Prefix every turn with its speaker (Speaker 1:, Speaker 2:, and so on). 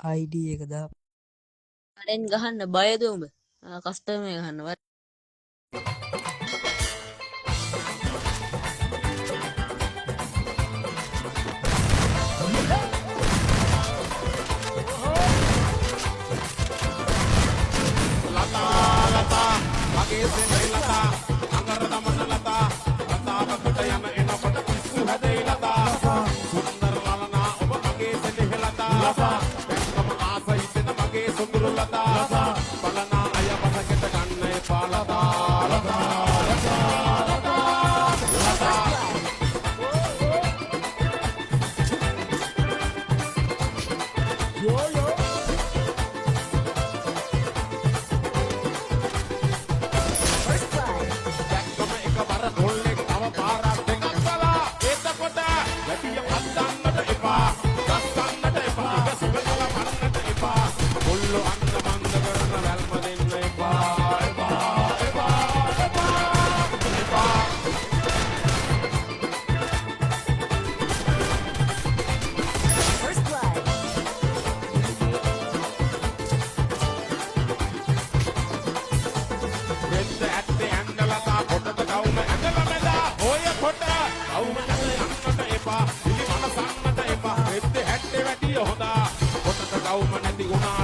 Speaker 1: ID එක දා.
Speaker 2: කඩෙන් ගහන්න බයද උඹ? කස්ටමර් එක ගහන්න වත්.
Speaker 3: ලතා ලතා මගේ සෙනෙහි ලතා අඟර දමන ලතා ලතාවකට යන එනකොට පිස්සු හැදෙයි ලතා සුන්දර ලලනා ඔබ මගේ සෙනෙහි ලතා පැන්කම ආසයි දෙන මගේ සුඳුරු ලතා බලනා අය වසකට ගන්න එපා ලතා ලතා Una